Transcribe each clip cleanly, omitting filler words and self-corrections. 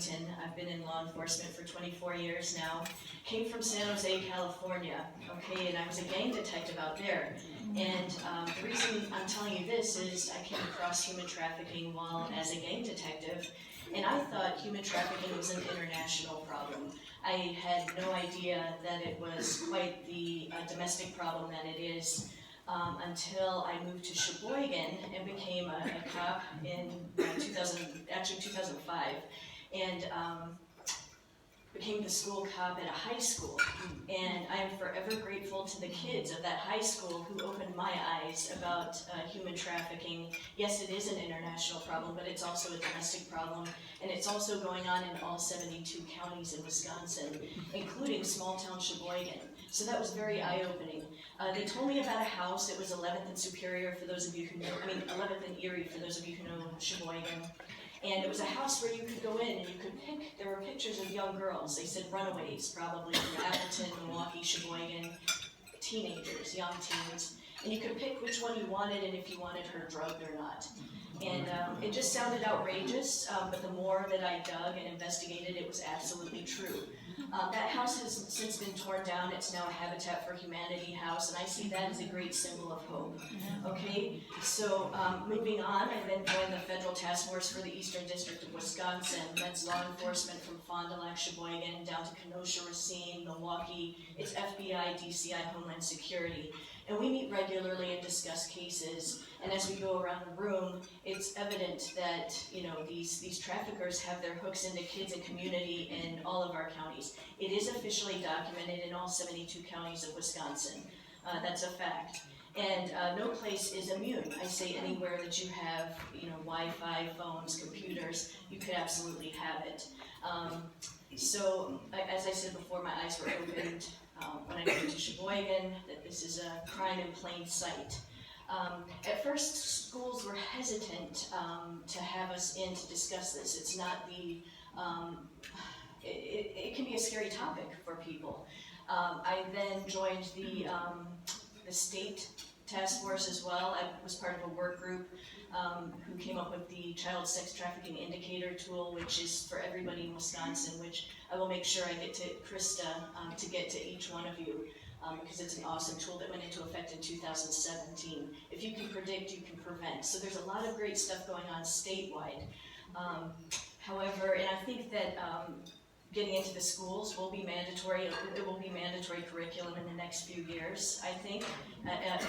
Remington. I've been in law enforcement for 24 years now. Came from San Jose, California, okay, and I was a gang detective out there. And the reason I'm telling you this is I came across human trafficking while as a gang detective, and I thought human trafficking was an international problem. I had no idea that it was quite the domestic problem that it is. Until I moved to Sheboygan and became a cop in 2005, and became the school cop at a high school. And I am forever grateful to the kids of that high school who opened my eyes about human trafficking. Yes, it is an international problem, but it's also a domestic problem, and it's also going on in all 72 counties in Wisconsin, including small town Sheboygan. So that was very eye-opening. They told me about a house. It was 11th and Superior, for those of you who know, 11th and Erie, for those of you who know Sheboygan. And it was a house where you could go in and you could pick, there were pictures of young girls. They said runaways, probably from Appleton, Milwaukee, Sheboygan, teenagers, young teens. And you could pick which one you wanted and if you wanted her drugged or not. And it just sounded outrageous, but the more that I dug and investigated, it was absolutely true. That house has since been torn down. It's now a Habitat for Humanity house, and I see that as a great symbol of hope. Okay, so moving on, I then joined the Federal Task Force for the Eastern District of Wisconsin. That's law enforcement from Fond du Lac, Sheboygan, down to Kenosha, Racine, Milwaukee. It's FBI, DCI, Homeland Security. And we meet regularly and discuss cases. And as we go around the room, it's evident that these traffickers have their hooks into kids and community in all of our counties. It is officially documented in all 72 counties of Wisconsin. That's a fact. And no place is immune. I say anywhere that you have Wi-Fi, phones, computers, you could absolutely have it. So as I said before, my eyes were opened when I moved to Sheboygan, that this is a crime in plain sight. At first, schools were hesitant to have us in to discuss this. It's not the, it can be a scary topic for people. I then joined the state task force as well. I was part of a work group who came up with the Child Sex Trafficking Indicator tool, which is for everybody in Wisconsin, which I will make sure I get to Krista to get to each one of you, because it's an awesome tool that went into effect in 2017. If you can predict, you can prevent. So there's a lot of great stuff going on statewide. However, and I think that getting into the schools will be mandatory. It will be mandatory curriculum in the next few years, I think.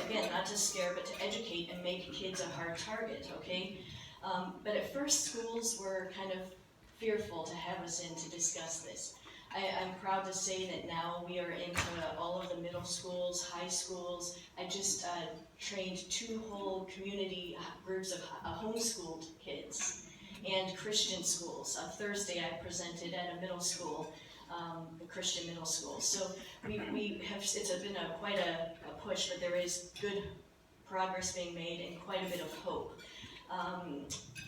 Again, not to scare, but to educate and make kids a hard target, okay? But at first, schools were kind of fearful to have us in to discuss this. I'm proud to say that now we are into all of the middle schools, high schools. I just trained 2 whole community groups of homeschooled kids and Christian schools. On Thursday I presented at a middle school, a Christian middle school. So we have, it's been quite a push, but there is good progress being made and quite a bit of hope.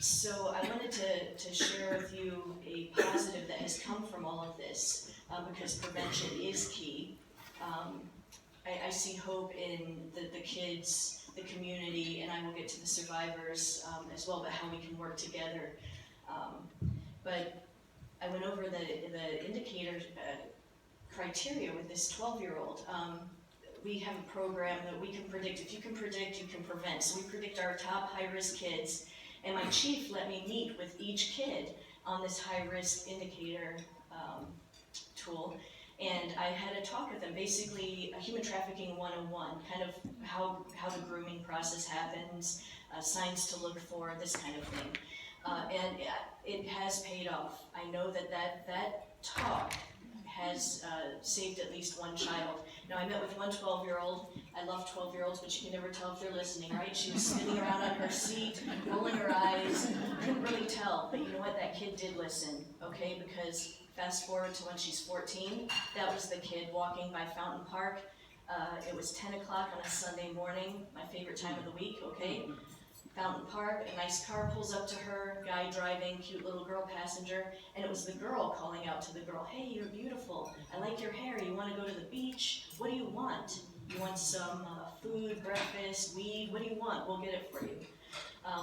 So I wanted to share with you a positive that has come from all of this, because prevention is key. I see hope in the kids, the community, and I will get to the survivors as well, but how we can work together. But I went over the indicator criteria with this 12-year-old. We have a program that we can predict. If you can predict, you can prevent. So we predict our top high-risk kids. And my chief let me meet with each kid on this high-risk indicator tool. And I had a talk with them, basically a human trafficking 101, kind of how the grooming process happens, signs to look for, this kind of thing. And it has paid off. I know that talk has saved at least one child. Now, I met with one 12-year-old. I love 12-year-olds, but you can never tell if they're listening, right? She was spinning around on her seat, rolling her eyes. Couldn't really tell, but you know what? That kid did listen, okay? Because fast forward to when she's 14, that was the kid walking by Fountain Park. It was 10 o'clock on a Sunday morning, my favorite time of the week, okay? Fountain Park, a nice car pulls up to her, guy driving, cute little girl passenger, and it was the girl calling out to the girl, hey, you're beautiful, I like your hair, you want to go to the beach? What do you want? You want some food, breakfast, weed, what do you want? We'll get it for you.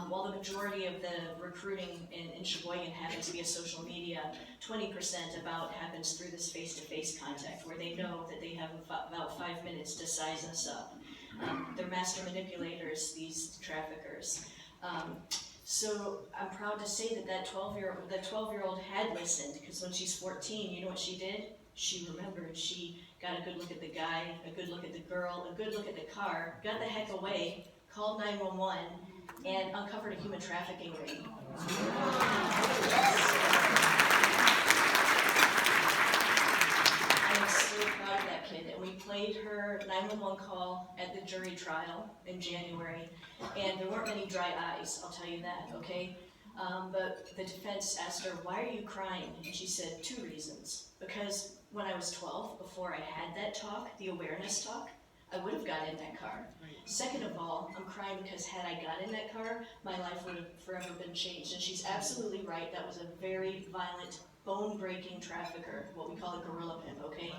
While the majority of the recruiting in Sheboygan happens via social media, 20% about happens through this face-to-face contact, where they know that they have about 5 minutes to size us up. They're master manipulators, these traffickers. So I'm proud to say that the 12-year-old had listened, because when she's 14, you know what she did? She remembered. She got a good look at the guy, a good look at the girl, a good look at the car, got the heck away, called 911, and uncovered a human trafficking ring. I'm so proud of that kid, and we played her 911 call at the jury trial in January, and there weren't many dry eyes, I'll tell you that, okay? But the defense asked her, why are you crying? And she said, 2 reasons. Because when I was 12, before I had that talk, the awareness talk, I would have got in that car. Second of all, I'm crying because had I got in that car, my life would have forever been changed. And she's absolutely right. That was a very violent, bone-breaking trafficker, what we call a gorilla pimp, okay?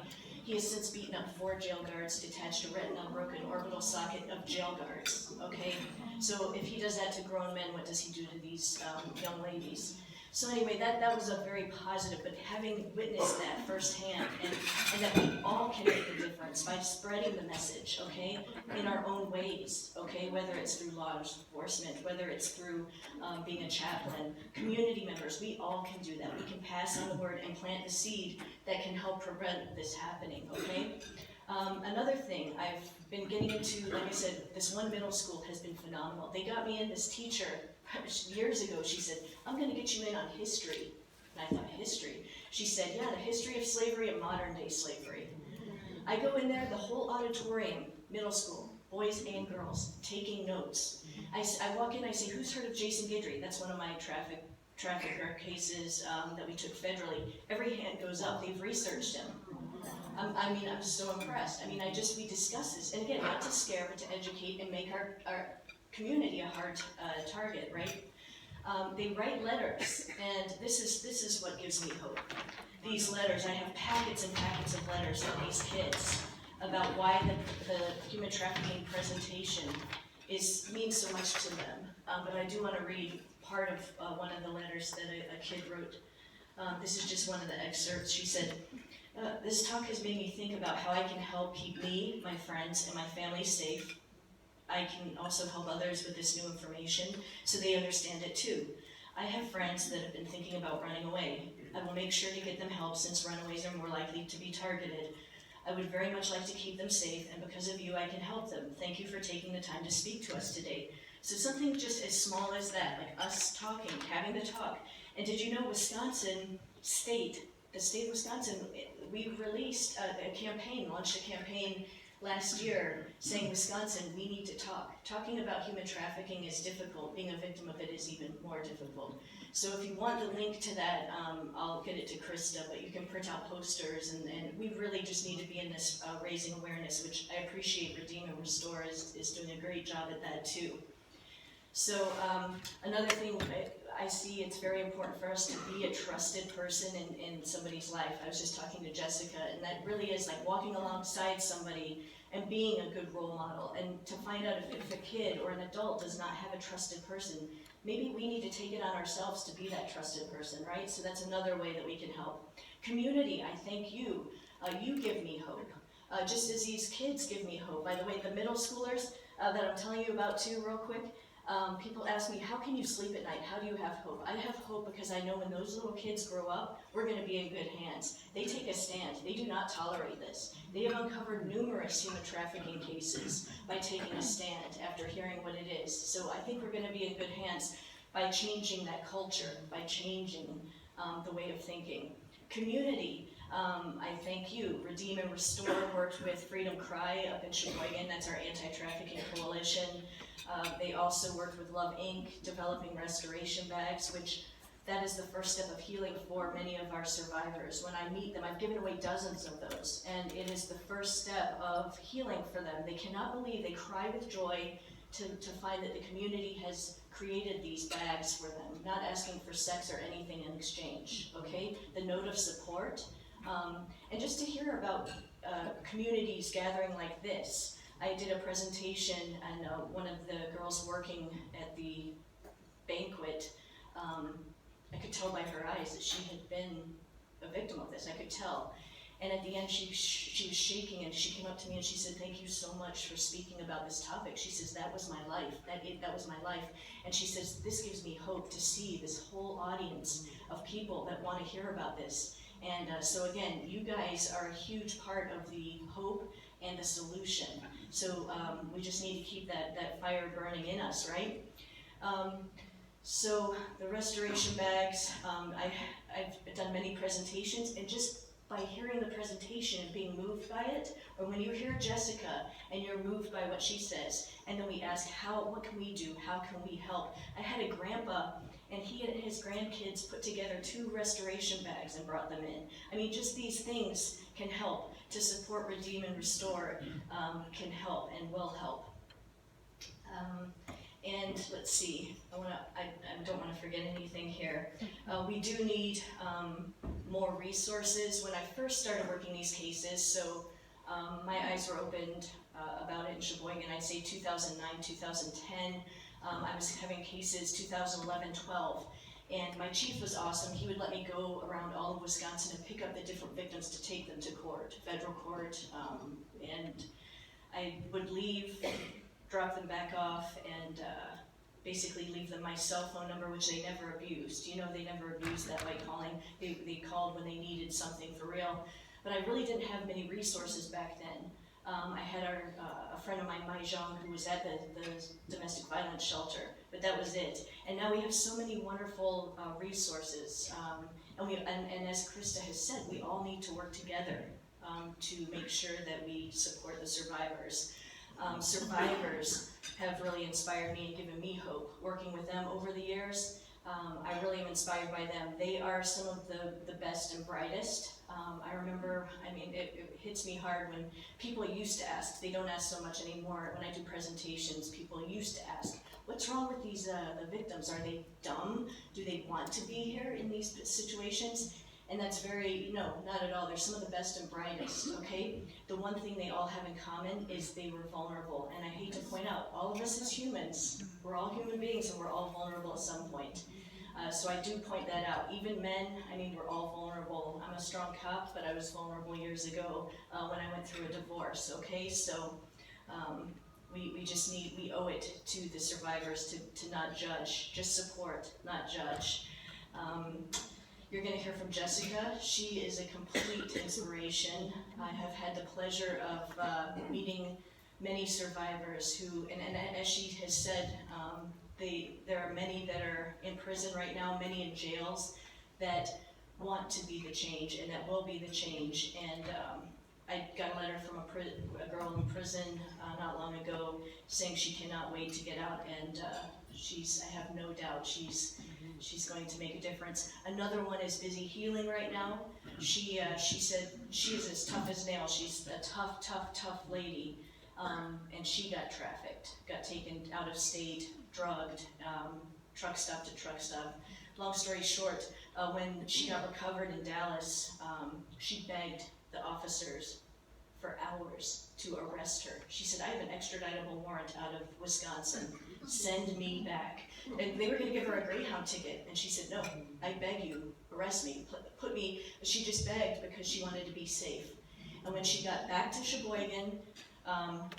He has since beaten up 4 jail guards, detached a retina, broken orbital socket of jail guards, okay? So if he does that to grown men, what does he do to these young ladies? So anyway, that was a very positive, but having witnessed that firsthand, and that we all can make a difference by spreading the message, okay, in our own ways, okay, whether it's through law enforcement, whether it's through being a chaplain, community members, we all can do that. We can pass on the word and plant the seed that can help prevent this happening, okay? Another thing, I've been getting into, like I said, this one middle school has been phenomenal. They got me in, this teacher, years ago, she said, I'm going to get you in on history. And I thought, history? She said, yeah, the history of slavery and modern day slavery. I go in there, the whole auditorium, middle school, boys and girls, taking notes. I walk in, I say, who's heard of Jason Guidry? That's one of my trafficker cases that we took federally. Every hand goes up. They've researched him. I'm so impressed. We discuss this. And again, not to scare, but to educate and make our community a hard target, right? They write letters, and this is what gives me hope. These letters, I have packets and packets of letters from these kids about why the human trafficking presentation means so much to them. But I do want to read part of one of the letters that a kid wrote. This is just one of the excerpts. She said, this talk has made me think about how I can help keep me, my friends, and my family safe. I can also help others with this new information so they understand it too. I have friends that have been thinking about running away. I will make sure to get them help since runaways are more likely to be targeted. I would very much like to keep them safe, and because of you, I can help them. Thank you for taking the time to speak to us today. So something just as small as that, like us talking, having the talk. And did you know Wisconsin State, the state of Wisconsin, we released a campaign, launched a campaign last year saying, Wisconsin, we need to talk. Talking about human trafficking is difficult. Being a victim of it is even more difficult. So if you want the link to that, I'll get it to Krista, but you can print out posters, and we really just need to be in this raising awareness, which I appreciate Redeem and Restore is doing a great job at that too. So another thing, I see it's very important for us to be a trusted person in somebody's life. I was just talking to Jessica, and that really is like walking alongside somebody and being a good role model. And to find out if a kid or an adult does not have a trusted person, maybe we need to take it on ourselves to be that trusted person, right? So that's another way that we can help. Community, I thank you. You give me hope. Just as these kids give me hope. By the way, the middle schoolers that I'm telling you about too, real quick, people ask me, how can you sleep at night? How do you have hope? I have hope because I know when those little kids grow up, we're going to be in good hands. They take a stand. They do not tolerate this. They have uncovered numerous human trafficking cases by taking a stand after hearing what it is. So I think we're going to be in good hands by changing that culture, by changing the way of thinking. Community, I thank you. Redeem and Restore worked with Freedom Cry up in Sheboygan. That's our anti-trafficking coalition. They also worked with Love Inc., developing restoration bags, which that is the first step of healing for many of our survivors. When I meet them, I've given away dozens of those, and it is the first step of healing for them. They cannot believe, they cry with joy to find that the community has created these bags for them, not asking for sex or anything in exchange, okay? The note of support, and just to hear about communities gathering like this. I did a presentation, and one of the girls working at the banquet, I could tell by her eyes that she had been a victim of this. I could tell. And at the end, she was shaking, and she came up to me and she said, "Thank you so much for speaking about this topic." She says, "That was my life. That was my life." And she says, "This gives me hope to see this whole audience of people that want to hear about this." And so again, you guys are a huge part of the hope and the solution. So we just need to keep that fire burning in us, right? So the restoration bags, I've done many presentations, and just by hearing the presentation and being moved by it, or when you hear Jessica and you're moved by what she says, and then we ask, what can we do? How can we help? I had a grandpa, and he and his grandkids put together 2 restoration bags and brought them in. I mean, just these things can help to support, redeem, and restore, can help and will help. And let's see, I don't want to forget anything here. We do need more resources. When I first started working these cases, so my eyes were opened about it in Sheboygan, I'd say 2009, 2010. I was having cases 2011, 12. And my chief was awesome. He would let me go around all of Wisconsin and pick up the different victims to take them to court, federal court, and I would leave, drop them back off, and basically leave them my cell phone number, which they never abused. You know, they never abused that by calling. They called when they needed something for real. But I really didn't have many resources back then. I had a friend of mine, Mai Zhang, who was at the domestic violence shelter, but that was it. And now we have so many wonderful resources. And as Krista has said, we all need to work together to make sure that we support the survivors. Survivors have really inspired me and given me hope. Working with them over the years, I really am inspired by them. They are some of the best and brightest. I remember, it hits me hard when people used to ask, they don't ask so much anymore. When I do presentations, people used to ask, "What's wrong with these the victims? Are they dumb? Do they want to be here in these situations?" And that's no, not at all. They're some of the best and brightest, okay? The one thing they all have in common is they were vulnerable. And I hate to point out, all of us as humans, we're all human beings and we're all vulnerable at some point. So I do point that out. Even men, we're all vulnerable. I'm a strong cop, but I was vulnerable years ago when I went through a divorce, okay? So we owe it to the survivors to not judge, just support, not judge. You're going to hear from Jessica. She is a complete inspiration. I have had the pleasure of meeting many survivors who, and as she has said, there are many that are in prison right now, many in jails, that want to be the change and that will be the change. And I got a letter from a girl in prison not long ago saying she cannot wait to get out, and I have no doubt she's going to make a difference. Another one is busy healing right now. She said she is as tough as nails. She's a tough lady, and she got trafficked, got taken out of state, drugged, truck stop to truck stop. Long story short, when she got recovered in Dallas, she begged the officers for hours to arrest her. She said, "I have an extraditable warrant out of Wisconsin. Send me back." And they were going to give her a Greyhound ticket, and she said, "No, I beg you, arrest me, put me." She just begged because she wanted to be safe. And when she got back to Sheboygan,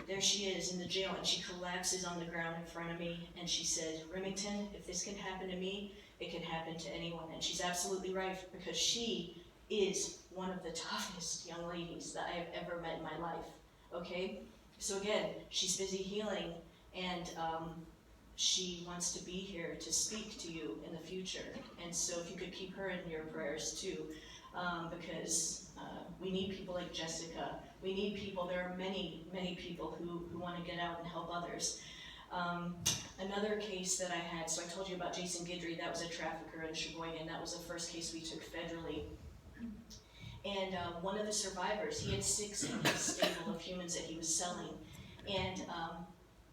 there she is in the jail, and she collapses on the ground in front of me, and she said, "Remington, if this can happen to me, it can happen to anyone." And she's absolutely right, because she is one of the toughest young ladies that I have ever met in my life, okay? So again, she's busy healing, and she wants to be here to speak to you in the future. And so if you could keep her in your prayers too, because we need people like Jessica. We need people, there are many people who want to get out and help others. Another case that I had, so I told you about Jason Guidry, that was a trafficker in Sheboygan. That was the first case we took federally. And one of the survivors, he had 6 in his stable of humans that he was selling. And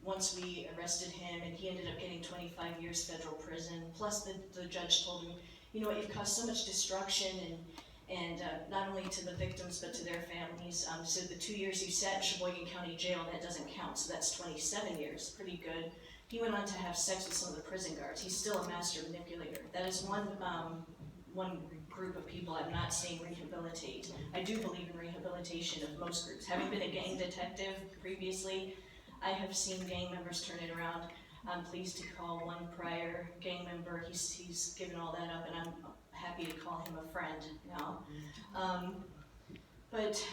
once we arrested him, and he ended up getting 25 years federal prison, plus the judge told him, "You know what, you've caused so much destruction and not only to the victims, but to their families. So the 2 years he sat in Sheboygan County Jail, that doesn't count, so that's 27 years, pretty good. He went on to have sex with some of the prison guards. He's still a master manipulator. That is one group of people I'm not seeing rehabilitate. I do believe in rehabilitation of most groups. Having been a gang detective previously, I have seen gang members turn it around. I'm pleased to call one prior gang member. He's given all that up, and I'm happy to call him a friend now. But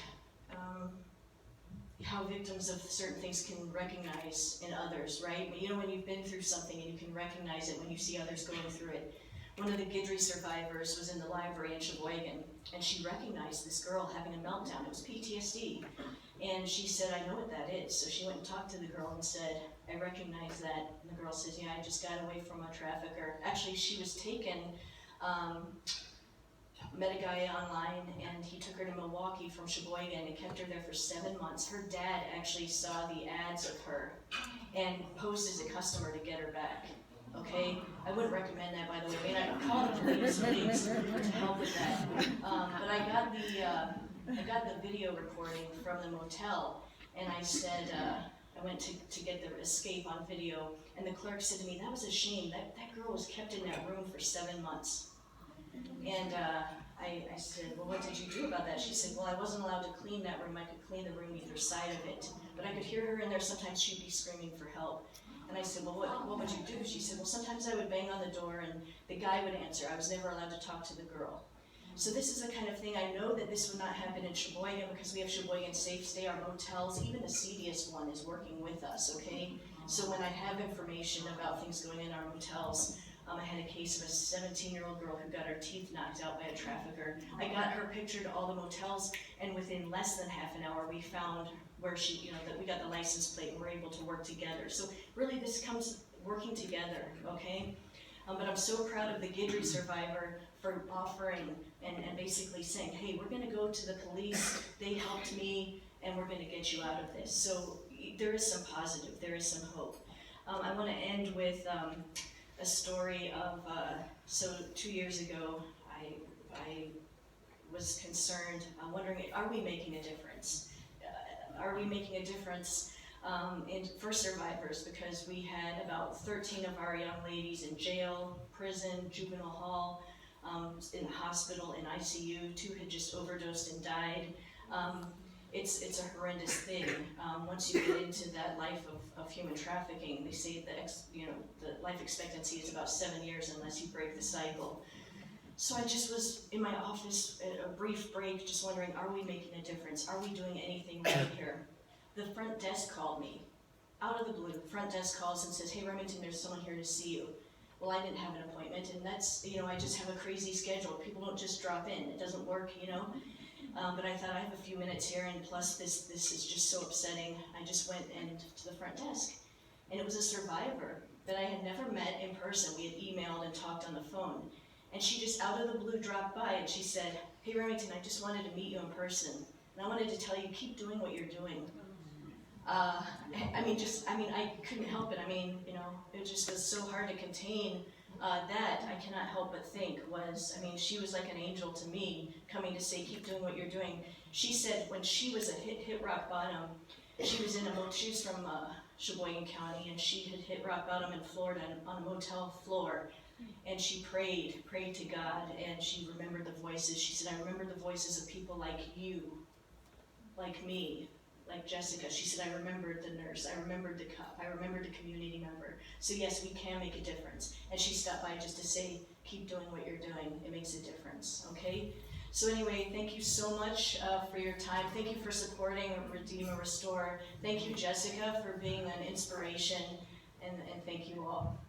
how victims of certain things can recognize in others, right? You know, when you've been through something and you can recognize it when you see others going through it. One of the Guidry survivors was in the library in Sheboygan, and she recognized this girl having a meltdown. It was PTSD. And she said, I know what that is. So she went and talked to the girl and said, I recognize that. And the girl says, yeah, I just got away from a trafficker. Actually, she was taken, met a guy online, and he took her to Milwaukee from Sheboygan and kept her there for 7 months. Her dad actually saw the ads of her and posed as a customer to get her back. Okay, I wouldn't recommend that, by the way. I mean, I call the police to help with that. But I got the video recording from the motel, and I said, I went to get the escape on video, and the clerk said to me, that was a shame. That girl was kept in that room for 7 months. And I said, well, what did you do about that? She said, well, I wasn't allowed to clean that room. I could clean the room either side of it. But I could hear her in there. Sometimes she'd be screaming for help. And I said, well, what would you do? She said, well, sometimes I would bang on the door and the guy would answer. I was never allowed to talk to the girl. So this is the kind of thing, I know that this would not happen in Sheboygan because we have Sheboygan Safe Stay, our motels, even the seediest one is working with us, okay? So when I have information about things going in our motels, I had a case of a 17-year-old girl who got her teeth knocked out by a trafficker. I got her picture to all the motels, and within less than half an hour, we found where she, you know, that we got the license plate and we're able to work together. So really this comes working together, okay? But I'm so proud of the Guidry survivor for offering and basically saying, hey, we're gonna go to the police, they helped me, and we're gonna get you out of this. So there is some positive, there is some hope. I wanna end with a story of, so 2 years ago, I was concerned, wondering, are we making a difference? Are we making a difference for survivors? Because we had about 13 of our young ladies in jail, prison, juvenile hall, in the hospital, in ICU. 2 had just overdosed and died. It's a horrendous thing. Once you get into that life of human trafficking, they say the life expectancy is about 7 years unless you break the cycle. So I just was in my office at a brief break, just wondering, are we making a difference? Are we doing anything right here? The front desk called me, out of the blue. The front desk calls and says, hey Remington, there's someone here to see you. Well, I didn't have an appointment, and that's, I just have a crazy schedule. People don't just drop in, it doesn't work, But I thought I have a few minutes here, and plus this is just so upsetting. I just went to the front desk, and it was a survivor that I had never met in person. We had emailed and talked on the phone. And she just out of the blue dropped by and she said, hey Remington, I just wanted to meet you in person. And I wanted to tell you, keep doing what you're doing. I couldn't help it. It just was so hard to contain that. I cannot help but think she was like an angel to me, coming to say, keep doing what you're doing. She said when she was hit rock bottom, she was from Sheboygan County, and she had hit rock bottom in Florida on a motel floor. And she prayed to God, and she remembered the voices. She said, I remembered the voices of people like you, like me, like Jessica. She said, I remembered the nurse, I remembered the cop, I remembered the community member. So yes, we can make a difference. And she stopped by just to say, keep doing what you're doing. It makes a difference, okay? So anyway, thank you so much for your time. Thank you for supporting Redeem and Restore. Thank you, Jessica, for being an inspiration, and thank you all.